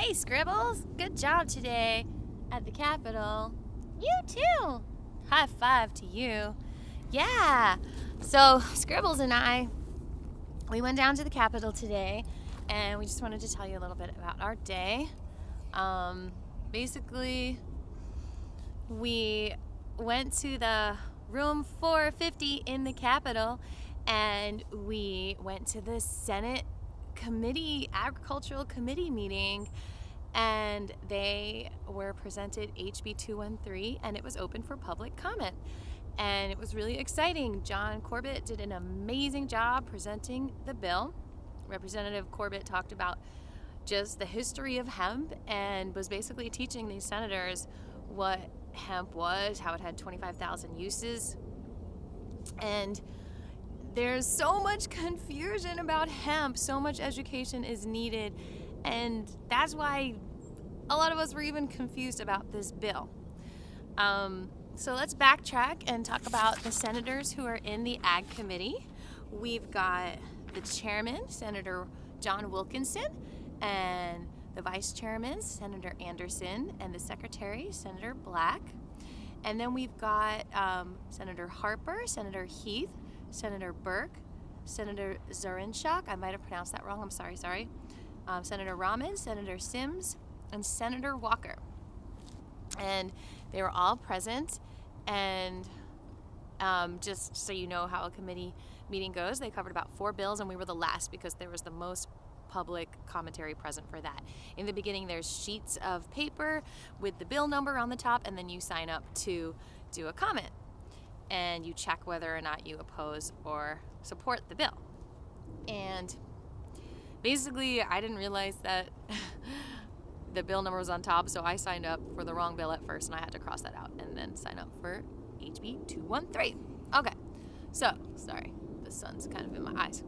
Hey Scribbles, good job today at the Capitol. You too. High five to you. Yeah. So Scribbles and I, we went down to the Capitol today, and we just wanted to tell you a little bit about our day. Basically, we went to the room 450 in the Capitol, and we went to the Senate Agricultural Committee meeting, and they were presented HB213, and it was open for public comment. And it was really exciting. John Corbett did an amazing job presenting the bill. Representative Corbett talked about just the history of hemp and was basically teaching these senators what hemp was, how it had 25,000 uses. And there's so much confusion about hemp, so much education is needed, and that's why a lot of us were even confused about this bill. So let's backtrack and talk about the senators who are in the Ag Committee. We've got the chairman, Senator John Wilkinson, and the vice chairman, Senator Anderson, and the secretary, Senator Black. And then we've got Senator Harper, Senator Heath, Senator Burke, Senator Zarinchak, I might have pronounced that wrong, I'm sorry. Senator Rahman, Senator Sims, and Senator Walker. And they were all present, and just so you know how a committee meeting goes, they covered about 4 bills, and we were the last because there was the most public commentary present for that. In the beginning, there's sheets of paper with the bill number on the top, and then you sign up to do a comment. And you check whether or not you oppose or support the bill. And basically, I didn't realize that the bill number was on top, so I signed up for the wrong bill at first, and I had to cross that out and then sign up for HB213. Okay, so, sorry, the sun's kind of in my eyes.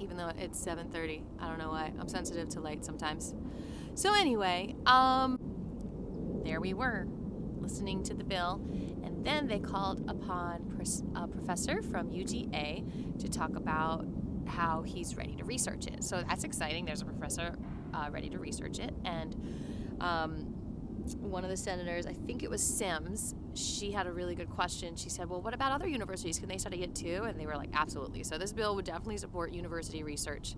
Even though it's 7:30, I don't know why. I'm sensitive to light sometimes. So anyway, there we were, listening to the bill, and then they called upon a professor from UGA to talk about how he's ready to research it. So that's exciting. There's a professor ready to research it, and one of the senators, I think it was Sims, she had a really good question. She said, well, what about other universities? Can they study it too? And they were like, absolutely. So this bill would definitely support university research.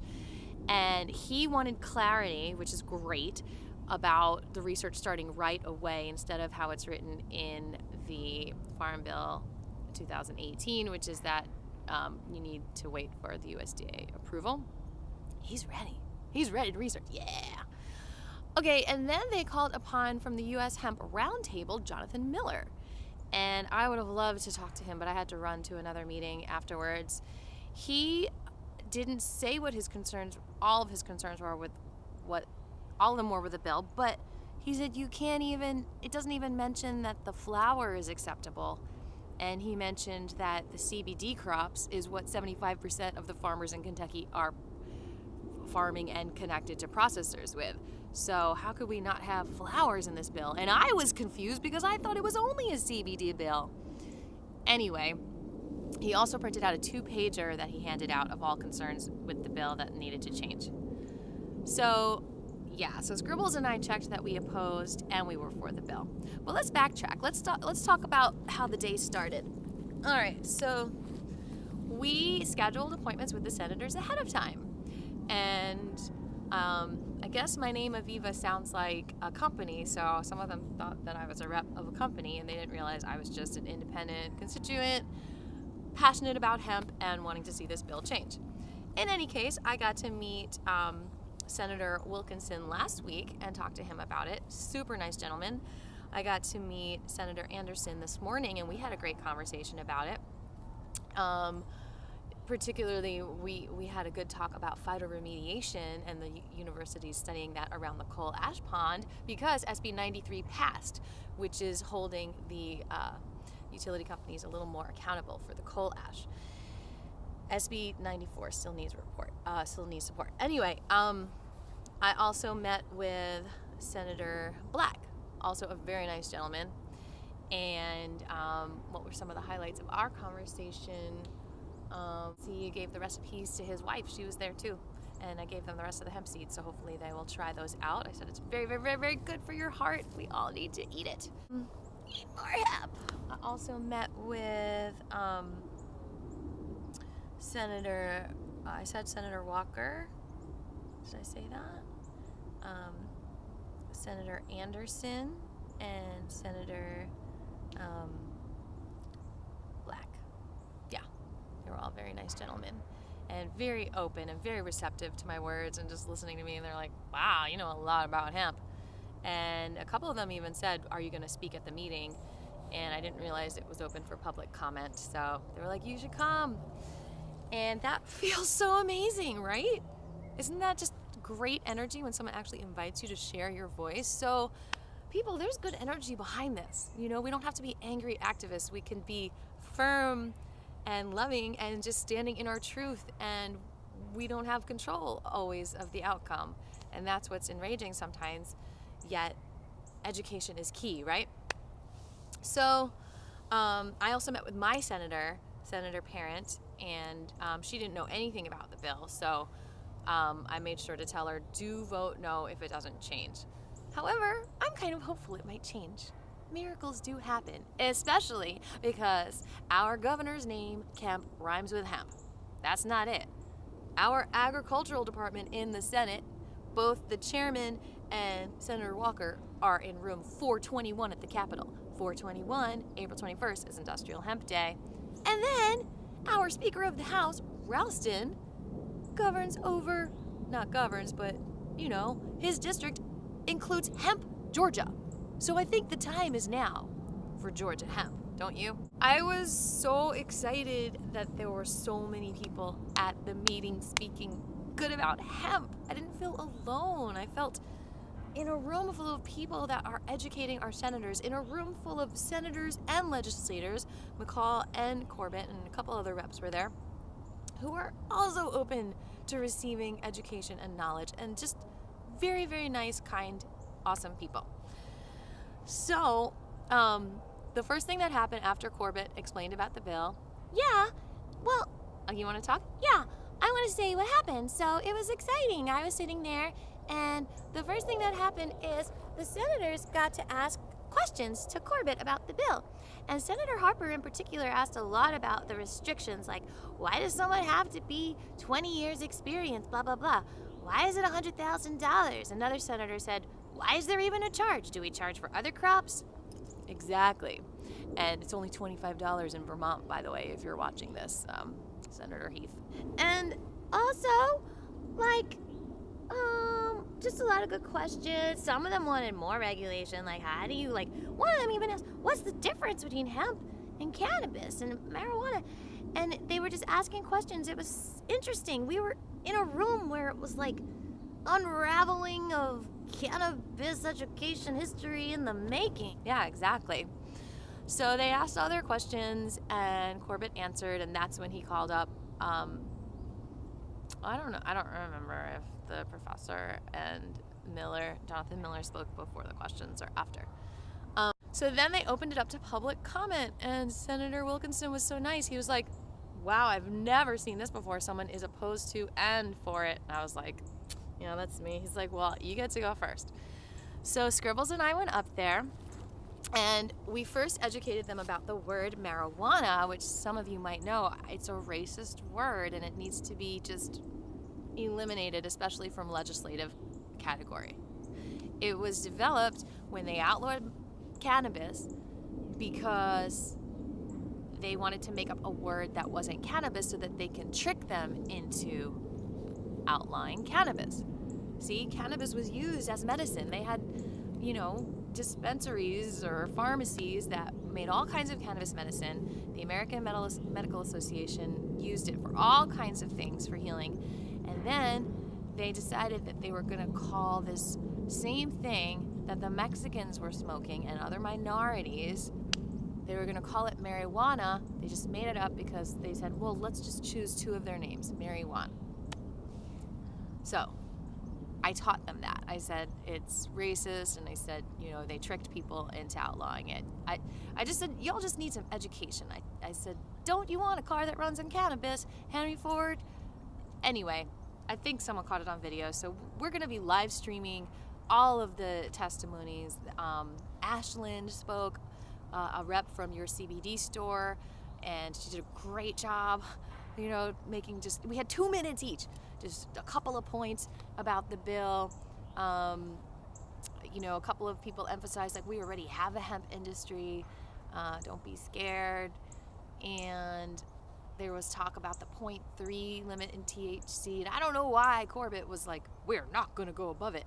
And he wanted clarity, which is great, about the research starting right away instead of how it's written in the Farm Bill 2018, which is that you need to wait for the USDA approval. He's ready. He's ready to research. Yeah. Okay, and then they called upon from the U.S. Hemp Roundtable, Jonathan Miller. And I would have loved to talk to him, but I had to run to another meeting afterwards. He didn't say what his concerns, all of his concerns were with what, all of them were with the bill, but he said it doesn't even mention that the flower is acceptable. And he mentioned that the CBD crops is what 75% of the farmers in Kentucky are farming and connected to processors with. So how could we not have flowers in this bill? And I was confused because I thought it was only a CBD bill. Anyway, he also printed out a 2-pager that he handed out of all concerns with the bill that needed to change. So Scribbles and I checked that we opposed and we were for the bill. Well, let's backtrack. Let's talk about how the day started. All right, so we scheduled appointments with the senators ahead of time. And I guess my name, Aviva, sounds like a company, so some of them thought that I was a rep of a company, and they didn't realize I was just an independent constituent, passionate about hemp, and wanting to see this bill change. In any case, I got to meet Senator Wilkinson last week and talk to him about it. Super nice gentleman. I got to meet Senator Anderson this morning, and we had a great conversation about it. Particularly, we had a good talk about phytoremediation and the universities studying that around the coal ash pond, because SB 93 passed, which is holding the utility companies a little more accountable for the coal ash. SB 94 still needs support. Anyway, I also met with Senator Black, also a very nice gentleman. And what were some of the highlights of our conversation? He gave the recipes to his wife. She was there too. and I gave them the rest of the hemp seeds, so hopefully they will try those out. I said it's very, very, very, very good for your heart. We all need to eat it. Eat more hemp. I also met with Senator, I said Senator Walker. Did I say that? Senator Anderson and Senator Black. Yeah, they were all very nice gentlemen and very open and very receptive to my words and just listening to me, and they're like, wow, you know a lot about hemp. And a couple of them even said, are you going to speak at the meeting? And I didn't realize it was open for public comment, so they were like, you should come. And that feels so amazing, right? Isn't that just great energy when someone actually invites you to share your voice? So people, there's good energy behind this. You know, we don't have to be angry activists. We can be firm and loving and just standing in our truth, and we don't have control always of the outcome. And that's what's enraging sometimes, yet education is key, right? So I also met with my Senator Parent, and she didn't know anything about the bill, so I made sure to tell her, do vote no if it doesn't change. However, I'm kind of hopeful it might change. Miracles do happen, especially because our governor's name, Kemp, rhymes with hemp. That's not it. Our agricultural department in the Senate, both the chairman and Senator Walker, are in room 421 at the Capitol. 421, April 21st, is Industrial Hemp Day. And then our Speaker of the House, Ralston, but you know, his district includes Hemp, Georgia. So I think the time is now for Georgia hemp, don't you? I was so excited that there were so many people at the meeting speaking good about hemp. I didn't feel alone. I felt in a room full of people that are educating our senators, in a room full of senators and legislators, McCall and Corbett and a couple other reps were there, who are also open to receiving education and knowledge, and just very, very nice, kind, awesome people. So, the first thing that happened after Corbett explained about the bill, you want to talk? Yeah, I want to say what happened. So it was exciting. I was sitting there, and the first thing that happened is the senators got to ask questions to Corbett about the bill. And Senator Harper in particular asked a lot about the restrictions, like, why does someone have to be 20 years experience, blah, blah, blah. Why is it $100,000? Another senator said, why is there even a charge? Do we charge for other crops? Exactly. And it's only $25 in Vermont, by the way, if you're watching this, Senator Heath. And also, just a lot of good questions. Some of them wanted more regulation, like how do you, one of them even asked, what's the difference between hemp and cannabis and marijuana? And they were just asking questions. It was interesting. We were in a room where it was like unraveling of cannabis education history in the making. Yeah, exactly. So they asked all their questions, and Corbett answered, and that's when he called up, I don't remember if the professor and Jonathan Miller spoke before the questions or after. So then they opened it up to public comment, and Senator Wilkinson was so nice. He was like, wow, I've never seen this before. Someone is opposed to and for it. And I was like, yeah, that's me. He's like, well, you get to go first. So Scribbles and I went up there, and we first educated them about the word marijuana, which some of you might know. It's a racist word, and it needs to be just eliminated, especially from legislative category. It was developed when they outlawed cannabis because they wanted to make up a word that wasn't cannabis so that they can trick them into outlawing cannabis. See, cannabis was used as medicine. They had, dispensaries or pharmacies that made all kinds of cannabis medicine. The American Medical Association used it for all kinds of things for healing. And then they decided that they were going to call this same thing that the Mexicans were smoking and other minorities, they were going to call it marijuana. They just made it up because they said, well, let's just choose two of their names, marijuana. So I taught them that. I said it's racist, and I said, they tricked people into outlawing it. I just said, y'all just need some education. I said, don't you want a car that runs on cannabis? Henry Ford? Anyway, I think someone caught it on video. So we're going to be live streaming all of the testimonies. Ashland spoke, a rep from your CBD store, and she did a great job, you know, we had 2 minutes each, just a couple of points about the bill. You know, a couple of people emphasized like we already have a hemp industry, don't be scared. And there was talk about the 0.3 limit in THC, and I don't know why Corbett was like, we're not going to go above it.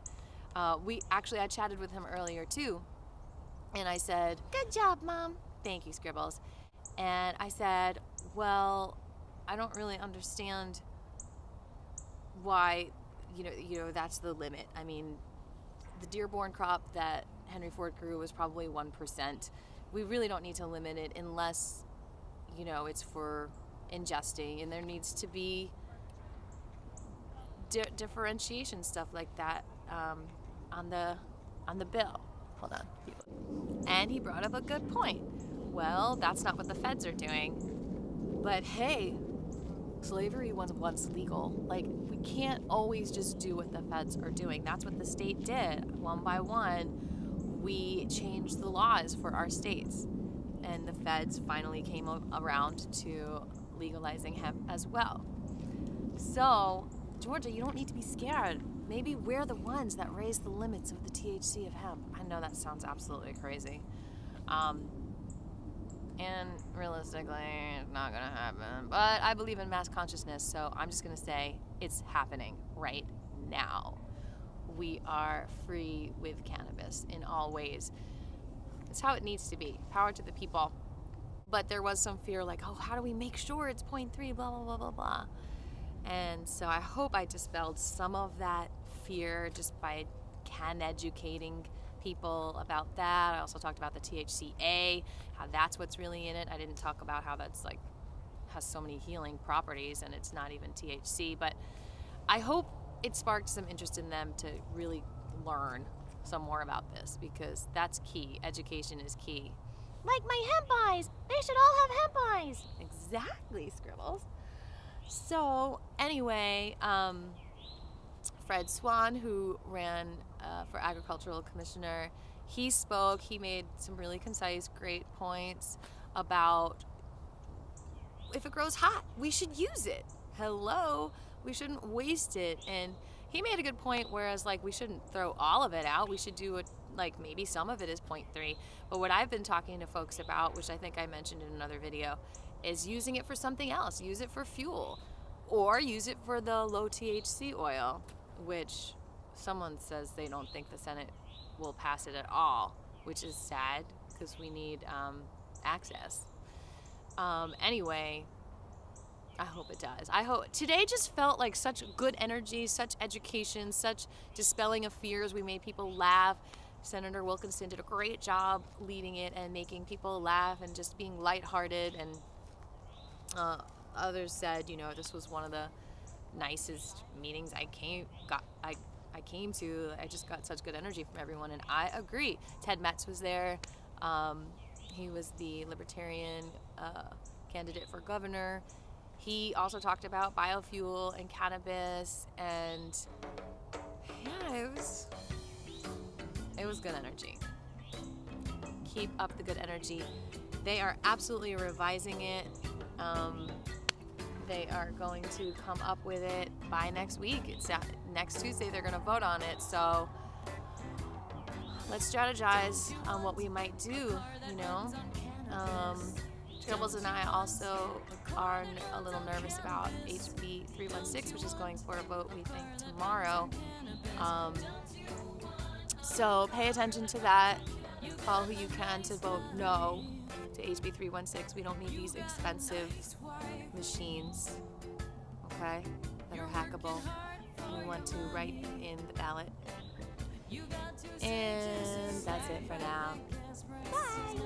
I chatted with him earlier too, and I said, Good job, Mom. thank you, Scribbles. And I said, well, I don't really understand why, you know, that's the limit. I mean, the Dearborn crop that Henry Ford grew was probably 1%. We really don't need to limit it unless, you know, it's for ingesting, and there needs to be differentiation, stuff like that, on the bill. Hold on. And he brought up a good point. Well, that's not what the feds are doing. But hey, slavery was once legal. Like, we can't always just do what the feds are doing. That's what the state did. One by one, we changed the laws for our states. And the feds finally came around to legalizing hemp as well. So, Georgia, you don't need to be scared. Maybe we're the ones that raise the limits of the THC of hemp. I know that sounds absolutely crazy. And realistically, it's not gonna happen. But I believe in mass consciousness, so I'm just gonna say it's happening right now. We are free with cannabis in all ways. It's how it needs to be. Power to the people. But there was some fear like, oh, how do we make sure it's 0.3, blah, blah, blah, blah, blah. And so I hope I dispelled some of that fear just by educating people about that. I also talked about the THCA, how that's what's really in it. I didn't talk about how that's like has so many healing properties and it's not even THC. But I hope it sparked some interest in them to really learn some more about this, because that's key. Education is key. Like my hemp eyes. They should all have hemp eyes. Exactly, Scribbles. So anyway, Fred Swan, who ran for agricultural commissioner, he spoke. He made some really concise, great points about if it grows hot, we should use it. Hello, we shouldn't waste it. And he made a good point, whereas like we shouldn't throw all of it out. We should do it like maybe some of it is 0.3. But what I've been talking to folks about, which I think I mentioned in another video, is using it for something else. Use it for fuel, or use it for the low THC oil, which someone says they don't think the Senate will pass it at all, which is sad because we need access. Anyway, I hope it does. I hope today just felt like such good energy, such education, such dispelling of fears. We made people laugh. Senator Wilkinson did a great job leading it and making people laugh and just being lighthearted. And others said, you know, this was one of the nicest meetings I came to. I just got such good energy from everyone, and I agree. Ted Metz was there. He was the Libertarian candidate for governor. He also talked about biofuel and cannabis, and yeah, it was good energy. Keep up the good energy. They are absolutely revising it. They are going to come up with it by next week. It's next Tuesday they're going to vote on it. So let's strategize on what we might do, you know. Scribbles and I also are a little nervous about HB213, which is going for a vote, we think, tomorrow. So pay attention to that. Call who you can to vote no to HB213. We don't need these expensive machines, okay, that are hackable. We want to write in the ballot. And that's it for now. Bye.